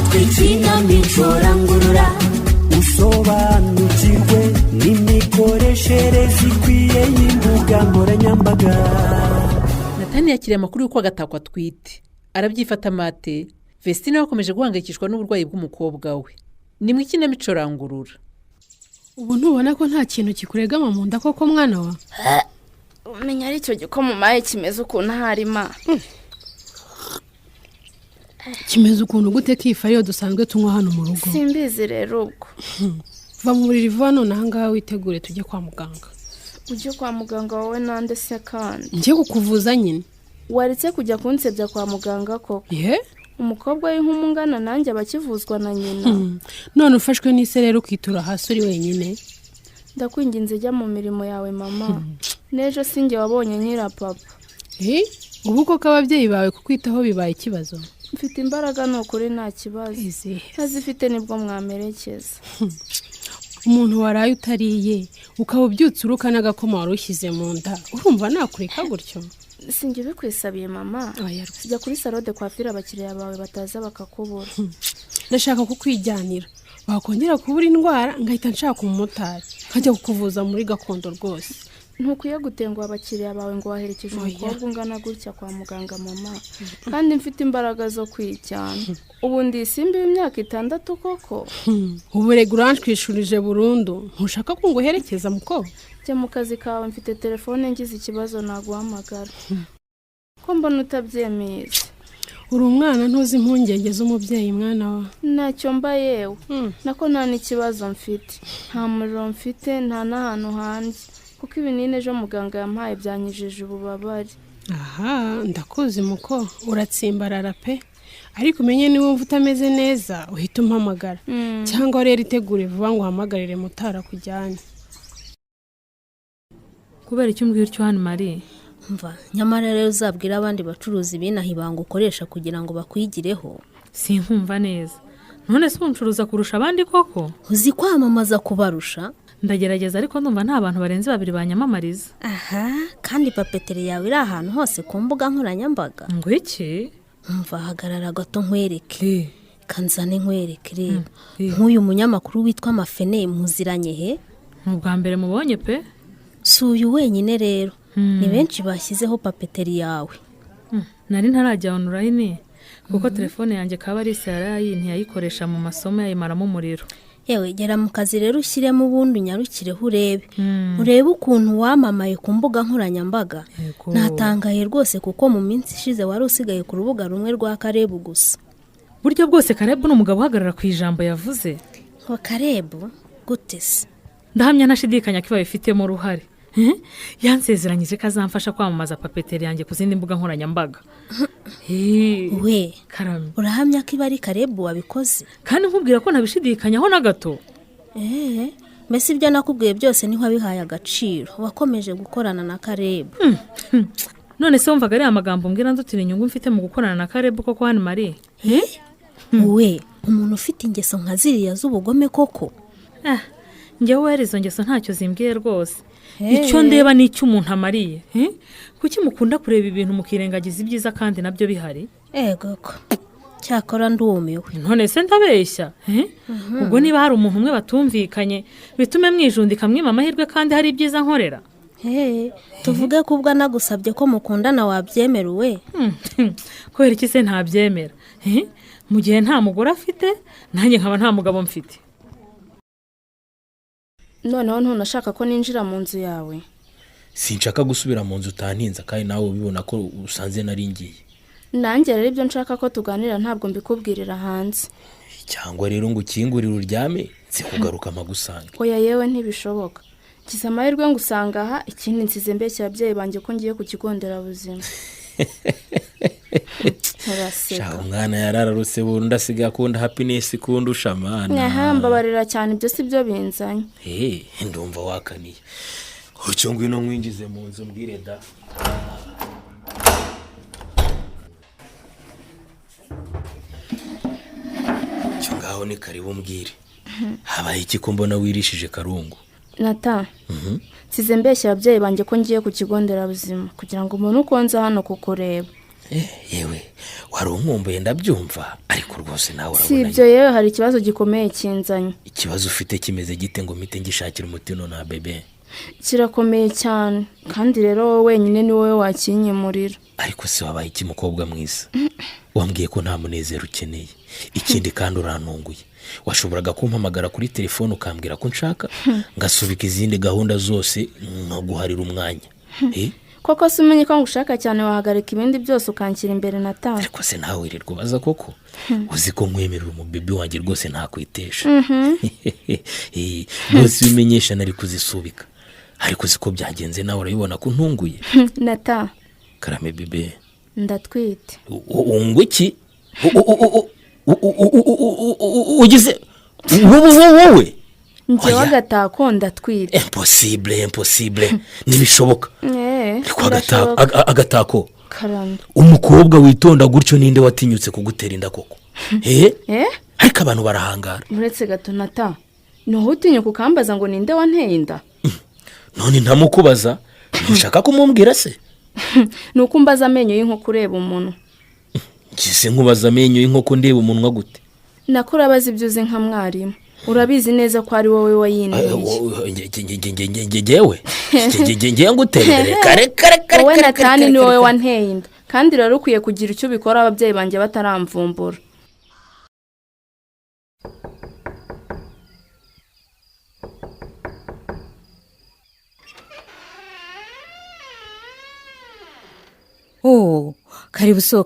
natwe ikinamico rangurura usobanukirwe n'imikoreshereze ikwiye y'imbuga nkoranyambaga. Natani yakiriye amakuru y'uko agatakwa atwite arabyifata mate. Vestine wakomeje guhangayikishwa n'uburwayi bw'umukobwa we. Ni mu ikinamico rangurura. Ubu ntubona ko nta kintu kikuregama mu nda koko mwana wa? Umenya ari cyo gikoma maye kimeze ukuntu harima. Kimeze ukuntu gute kifa iyo dusanzwe tunywa hano mu rugo? Simbizi rero ubwo. Va mu buriri vano nanga witegure tujye kwa muganga. Ujye kwa muganga wawe nande se kandi? Ngiye kukuvuza nyine. Waritse kujya kunsebya kwa muganga koko? Umukobwa w'ink'umungana nanjye abakivuzwa na nyina. None ufashwe n'ise rero ukitura hasi uri wenyine. Ndakwinginze jya mu mirimo yawe mama. Nejo sinjye wabonye nyira papa. Ubu koko ababyeyi bawe kukwitaho bibaye ikibazo? Mfite imbaraga n'ukuri nta kibazo. Ntazifite nibwo mwamerekeza. Umuntu waraye utariye ukaba ubyutse uruka n'agakoma wari ushyize mu nda urumva nakureka gutyo? Sinjye bikwisabiye mama. Sijya kuri salode kwafira abakiriya bawe bataza bakakubura. Ndashaka kukwijyanira. Wakongera kubura indwara ngahita nshaka umumotari nkajya kukuvuza muri gakondo rwose. Ntukwiye gutengwa abakiriya bawe ngo waherekeje umukobwa ungana gutya kwa muganga mama. Kandi mfite imbaraga zo kwicyana. Ubu ndisimbi imyaka 6 koko. Uburega uranshwishurije burundu. Ntushaka ko nguherekeza muko? Jya mu kazi kawe mfite telefone ngize ikibazo naguhamagara. Ko mbona utabyemeye. Uri umwana ntuzi impungenge z'umubyeyi mwana wa? Ntacyo mba yewe. Nako nta n'ikibazo mfite. Nta muriro mfite nta n'ahantu hanjye. Kuko ibinini ejo muganga yampaye byanyijije ububabare. Aha ndakuzi muko uratsimbarara pe. Ariko umenye niba wumva utameze neza uhita umpamagara. Cyangwa rero itegure vuba ngo uhamagarire mutara kujyanye. Kubera icyo mbwira cyo hano Marie. Mva nyamara rero uzabwira abandi bacuruzi binaha ibanga ukoresha kugira ngo bakwigireho. Sinkumva neza. None se uncuruza kurusha abandi koko? Uzi kwamamaza kubarusha? Ndagerageza ariko ndumva nta bantu barenze 2 banyamamariza. Aha, kandi papetere yawe iri ahantu hose ku mbuga nkoranyambaga. Ngo iki? Mva hagarara gato nkwereke. Kanzane nkwereke reba. Nk'uyu munyamakuru witwa Mafene muziranye he? Ubwa mbere mubonye pe? Suyu wenyine rero. Ni benshi bashyizeho papetere yawe. Nari ntarajya online kuko telefone yanjye Kabarisa yarayinti yayikoresha mu masomo yayimaramo umuriro. Yewe gera mu kazi rero ushyiremo ubundi unyarukireho urebe. Urebe ukuntu wamamaye ku mbuga nkoranyambaga. Natangaye rwose kuko mu minsi ishize wari usigaye ku rubuga rumwe rwa Karebu gusa. Buryo bwose Karebu n'umugabo uhagarara ku ijambo yavuze. Ngo Karebu gute se? Ndahamya ntashidikanya ko babifitemo uruhare. Yansezeranyije ko azamfasha kwamamaza papetere yanjye ku zindi mbuga nkoranyambaga. We Karame, urahamya ko iba ari Karebu wabikoze? Kandi nkubwira ko ntabishidikanyaho na gato. Mbese ibyo nakubwiye byose niho wabihaye agaciro wakomeje gukorana na Karebu. None se wumvaga ari amagambo mbwira ndutira inyungu mfite mu gukorana na Karebu koko hano Marie? We umuntu ufite ingeso nka ziriya z'ubugome koko? Njyewe wari izo ngeso ntacyo zimbwiye rwose. Icyo ndeba ni icyo umuntu amariye. Kuki mukunda kureba ibintu mukirengagiza ibyiza kandi nabyo bihari? Ego ko cyakora ndumiwe. None se ndabeshya? Ubwo niba hari umuntu umwe batumvikanye bitume mwijundika mwima amahirwe kandi hari ibyiza nkorera. Tuvuge ko ubwo nagusabye ko mukundana wabyemeruwe. Kubera iki se ntabyemera? Mu gihe nta mugore afite nanjye nkaba nta mugabo mfite. Noneho ntunashaka ko ninjira mu nzu yawe? Sinshaka gusubira mu nzu utantinza kandi nawe ubibona ko usanze nari ngiye. Nanjye rero ibyo nshaka ko tuganira ntabwo mbikubwirira hanze. Cyangwa rero ngo ukingurire uryame nzi kugaruka amagusanga. Oya yewe ntibishoboka. Kiza amahirwe ngo usanga aha ikindi nsize mbeshya ababyeyi banjye ko ngiye ku kigo nderabuzima. Umwana yarararutse burundu asigaye akunda happiness kundusha mana. Mbabarira cyane ibyo si byo binzanye. Ndumva wakaniye. Ucyo ngwino mwinjize mu nzu mbwire da. Cyo ngaho ni karibu mbwire. Habaye iki ko mbona wirishije Karungu? Nata. Size mbeshya ababyeyi banjye ko ngiye ku kigo nderabuzima kugira ngo umuntu ukonza hano kukureba. yewe wari unkumbuye ndabyumva ariko rwose nawe si urabona ibyo yewe hari ikibazo gikomeye kinzanye. ikibazo ufite kimeze gite ngo mpite ngishakira umuti none bebe? Kirakomeye cyane kandi rero wowe wenyine ni wowe wakinyemurira. ariko se wabaye iki mukobwa mwiza? wambwiye ko nta munezero ukeneye, ikindi kandi urantunguye. washoboraga kumpamagara kuri telefone ukambwira ko nshaka ngasubika izindi gahunda zose nkaguharira umwanya. Koko se umenye ko ngushaka cyane wahagarika ibindi byose ukanshyira imbere Nata? ariko se nawe wirirwa ubaza koko? uzi ko nkwemerera umubebe wanjye rwose ntakwitesha. rwose ibimenyesha nari kuzisubika, ariko siko byagenze nawe urabibona ko ntunguye. Nata karame bebe, ndatwite. unguki ugize wowe? njyewe agatako ndatwite. impossible ntibishoboka. agatako karame, umukobwa witonda gutyo ninde watinyutse kugutera inda koko? ariko abantu barahangara. muretse gato Nata, niho utinyuka ukambaza ngo ninde wanteye inda? none ntamukubaza ntushaka kumumbwira se? nuko umbaza amenyo y'inkoko ureba umuntu. ngise nkubaza amenyo y'inkoko ndeba umunwa gute? nako urabaza ibyo uzi nka mwarimu, urabizi neza ko ari wowe wayineye. ngewe nguterere kare wowe Natani ni wowe wanteye inda, kandi rero ukwiye kugira icyo ubikora ababyeyi banjye bataramvumbura.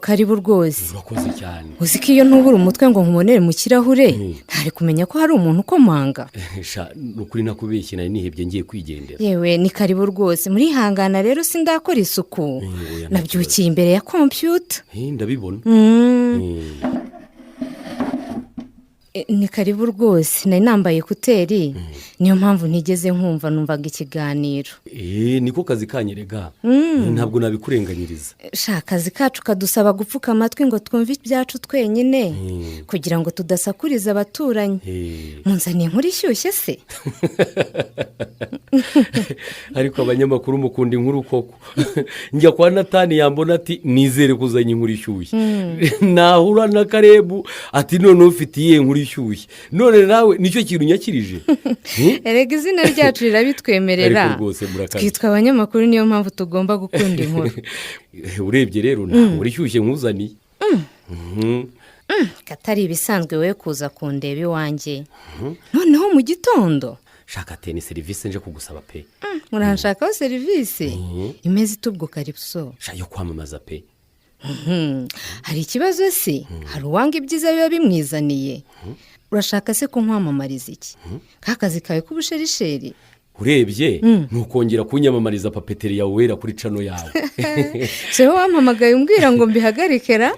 karibu rwose. urakoze cyane. uzi ko iyo ntubura umutwe ngo nkubonere mu kirahure ntari kumenya ko hari umuntu ukomanga. ni ukuri nakubeshye nari nihebye ngiye kwigendera. yewe ni karibu rwose, muri hangana rero sindakora isuku, nabyukiye imbere ya kompiyuta. ndabibona. ni karibu rwose, nari nambaye ekuteri niyo mpamvu ntigeze nkumva, numvaga ikiganiro. niko kazi kanyerega, ntabwo nabikurenganyiriza. shaka akazi kacu kadusaba gupfuka amatwi ngo twumve ibyacu twenyine kugira ngo tudasakuriza abaturanyi. munzaniye inkuru ishyushye se? ariko abanyamakuru mukunda inkuru koko. njya kwa Natani yambona ati nizere kuzanye inkuru ishyushye. nahura na Karebu ati none ufite iyihe nkuru ishyushye? none nawe nicyo kintu nyakirije. erega izina ryacu rirabitwemerera, twitwa abanyamakuru, niyo mpamvu tugomba gukunda inkuru. urebye rero nta nkuru ishyushye nkuzaniye. katari ibisanzwe we kuza kundeba iwanjye noneho mu gitondo. shaka teni serivisi nje kugusaba pe. muranshakaho serivisi imeze itubwo karibuso yo kwamamaza pe. hari ikibazo se? hari uwanga ibyiza biba bimwizaniye? urashaka se ko nkwamamariza iki? kakazi kawe k'ubusherisheri? urebye ntukongera kunyamamariza papeteri yawe wera kuri cano yawe. se wampamagaye umbwira ngo mbihagarikera?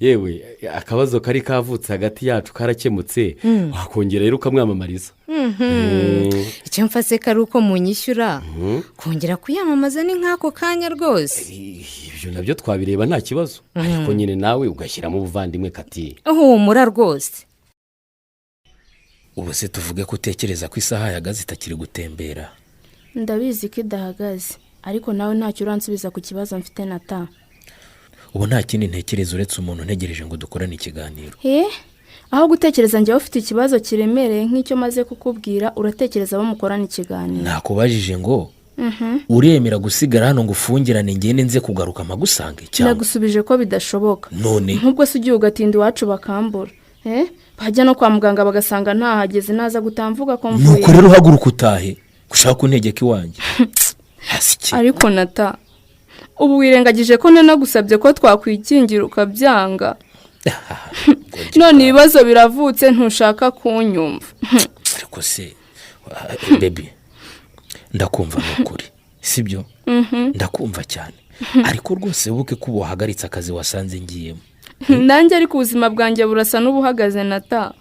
yewe akabazo kari kavutse hagati yacu karakemutse, wakongera rero ukamwamamariza. icyo mfase kari uko munyishyura kongera kuyamamaza ni nk'ako kanya rwose. ibyo nabyo twabireba nta kibazo, ariko nyine nawe ugashyiramo ubuvandimwe kati. humura rwose. ubu se tuvuge ko utekereza ko isaha yahagaze itakiri gutembera? ndabizi ko idahagaze, ariko nawe ntacyo uransubiza ku kibazo mfite Nata. ubu nta kindi ntekereza uretse umuntu ntegereje ngo dukorane ikiganiro. aho gutekereza njyewe ufite ikibazo kiremereye nk'icyo maze kukubwira, uratekereza abo mukorana ikiganiro. nakubajije ngo uremera gusigara hano ngo ufungirane ngende nze kugaruka amagusange cyangwa? nagusubije ko bidashoboka. none nk'ubwo se ugiye ugatinda iwacu bakambura, bajya no kwa muganga bagasanga ntahageze, naza gutamvuga ko mvuye. nuko rero uhaguruka utahe gushaka kuntegeka iwanjye. ariko Nata, ubu wirengagije ko nanagusabye ko twakwikingira ukabyanga. none ibibazo biravutse ntushaka kunyumva. ariko se baby, ndakumva n'ukuri sibyo? ndakumva cyane, ariko rwose buke ko wahagaritse akazi wasanze ngiyemo. nanjye ariko ubuzima bwanjye burasa n'ubuhagaze Nata.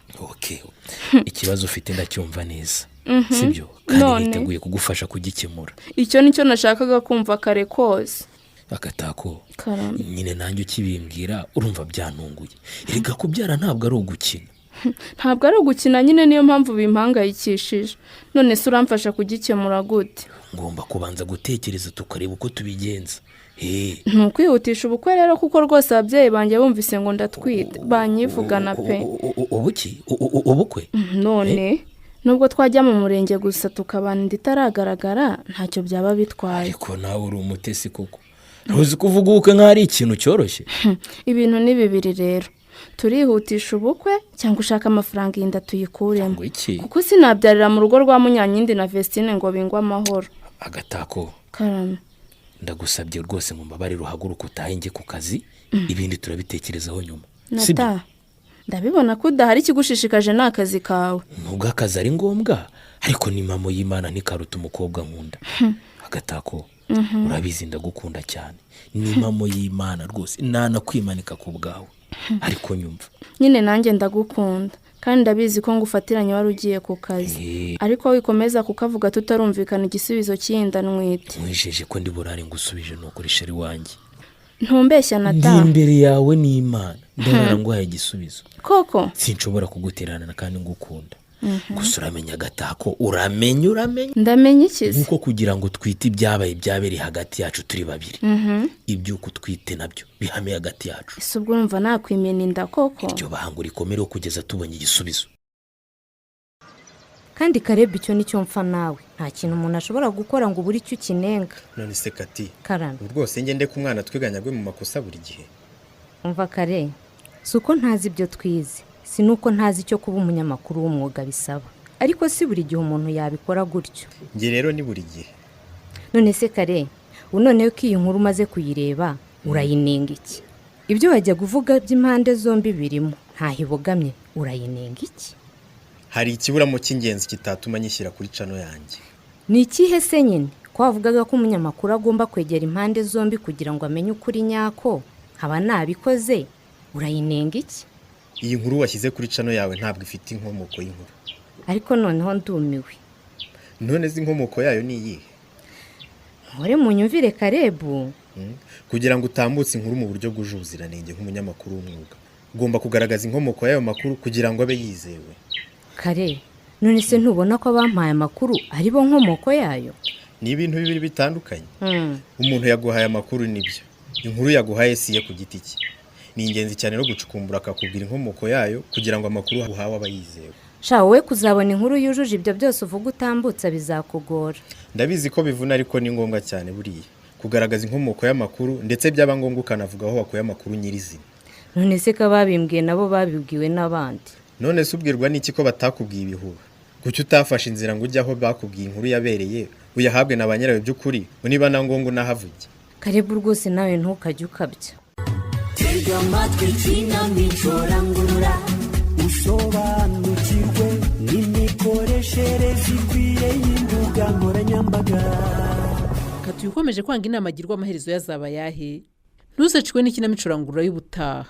ikibazo ufite ndacyumva neza sibyo, kandi niteguye kugufasha kugikemura. icyo nicyo nashakaga kumva kare kose. agatako nyine nanjye ukibimbwira urumva byantunguye. erega kubyara ntabwo ari ugukina. ntabwo ari ugukina nyine, niyo mpamvu bimpangayikishije. none se uramfasha kugikemura gute? ngomba kubanza gutekereza tukareba uko tubigenza. ni ukwihutisha ubukwe rero kuko rwose ababyeyi banjye bumvise ngo ndatwite banyivugana pe. ubuki ubukwe none nubwo twajya mu murenge gusa tukabana inda itaragaragara ntacyo byaba bitwaye. ariko nawe uri umutesi koko ntuzi kuvuga ubukwe nk'aho ari ikintu cyoroshye. ibintu ni bibiri rero, turihutisha ubukwe cyangwa ushaka amafaranga iyi nda tuyikuremo, kuko sinabyarira mu rugo rwa Munyanyindi na Vestine ngo bingwe amahoro. Agatako karame, ndagusabye rwose ngo mbabarire uhaguruke utahe njye ku kazi, ibindi turabitekerezaho nyuma. Nata ndabibona ko udahari, ikigushishikaje ni akazi kawe. nubwo akazi ari ngombwa ariko ni mamo y'Imana ntikaruta umukobwa nkunda. Agatako urabizi ndagukunda cyane, ni mamo y'Imana rwose nanakwimanika ku bwawe, ariko nyumva nyine nanjye ndagukunda kandi ndabizi ko ngufatiranye wari ugiye ku kazi, ariko wikomeza kukavuga tutarumvikana igisubizo cy'inda nwite. mwijeje ko ndi burare ngusubije nukuri sheri wanjye. ntumbeshya Nata, ndi imbere yawe n'Imana ndabara nguhaye igisubizo koko sinshobora kuguterana kandi ngukunda. gusa uramenya Agatako, uramenya ndamenya ikizi nkuko kugira ngo twite ibyabaye byabereye hagati yacu turi babiri, iby'uko twite nabyo bihamye hagati yacu. ese ubwo numva nakwimena inda koko? iryo banga urikomereho kugeza tubonye igisubizo. kandi Karebe icyo nicyo mfa nawe, nta kintu umuntu ashobora gukora ngo ubure icyo ukinenga. none se Kati, Karame, ubu rwose ngende ku mwana twiganya gwe mu makosa buri gihe. umva Kare, si uko ntazi ibyo twize, si nuko ntazi icyo kuba umunyamakuru w'umwuga bisaba, ariko si buri gihe umuntu yabikora gutyo. Nge rero ni buri gihe. none se Kare, ubu noneho ko iyi nkuru umaze kuyireba urayinenga iki? ibyo wajya kuvuga by'impande zombi birimo, ntaho ibogamye, urayinenga iki? hari ikiburamo cy'ingenzi kitatuma nyishyira kuri cano yanjye. ni ikihe se nyine? ko wavugaga ko umunyamakuru agomba kwegera impande zombi kugira ngo amenye ukuri nyako, haba nabikoze, urayinenga iki? iyi nkuru washyize kuri cano yawe ntabwo ifite inkomoko y'inkuru. ariko noneho ndumiwe. none zi inkomoko yayo ni iyihe? ntore munyumvire Karebu. kugira ngo utambutse inkuru mu buryo bwuje ubuziranenge nk'umunyamakuru w'umwuga, ugomba kugaragaza inkomoko y'ayo makuru kugira ngo abe yizewe. Kare, none se ntubona ko abampaye amakuru ari bo nkomoko yayo? ni ibintu bibiri bitandukanye. umuntu yaguhaye amakuru nibyo, inkuru yaguhaye si ye ku giti cye. ni ingenzi cyane no gucukumbura akakubwira inkomoko yayo kugira ngo amakuru uhawe aba yizewe. sha wowe kuzabona inkuru yujuje ibyo byose uvuga utambutsa bizakugora. ndabizi ko bivuna ariko ni ngombwa cyane buriya kugaragaza inkomoko y'amakuru, ndetse byaba ngombwa ukanavuga aho wakuye amakuru nyirizina. none se ko ababimbwiye nabo babibwiwe n'abandi? none se ubwirwa n'iki ko batakubwiye ibihuha? kuki utafashe inzira ngo ujye aho bakubwiye inkuru yabereye uyahabwe na ba nyirayo by'ukuri, niba na ngombwa unahavuge. Karebu rwose nawe ntukajye ukabya. tega amatwi ikinamico rangurura usobanukirwe n'imikoreshereze ikwiye y'imbuga nkoranyambaga. Kati ukomeje kwanga inama agirwa amaherezo yazaba yahe? ntuzacikwe n'ikinamico rangurura y'ubutaha.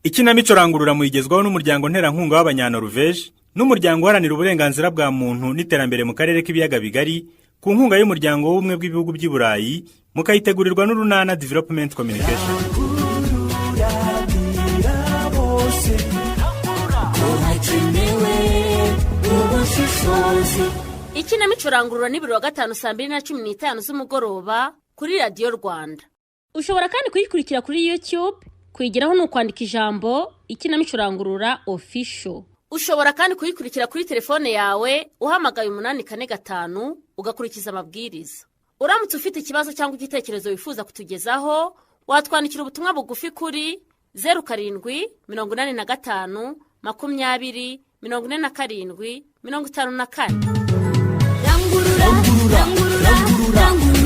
ikinamico rangurura muyigezwaho n'umuryango nterankunga w'Abanyanoruveje n'umuryango uharanira uburenganzira bwa muntu n'iterambere mu karere k'ibiyaga bigari ku nkunga y'umuryango w'ubumwe bw'ibihugu by'i Burayi, mukayitegurirwa n'Urunana Development Communication. ikinamico rangurura ni buri wa gatanu saa 2:15 z'umugoroba kuri radiyo Rwanda. ushobora kandi kuyikurikira kuri YouTube, kuyigeraho ni ukwandika ijambo ikinamico rangurura official. ushobora kandi kuyikurikira kuri telefone yawe uhamagaye 845 ugakurikiza amabwiriza. uramutse ufite ikibazo cyangwa igitekerezo wifuza kutugezaho, watwandikira ubutumwa bugufi kuri 0785 20 47 54. rangurura rangurura rangurura.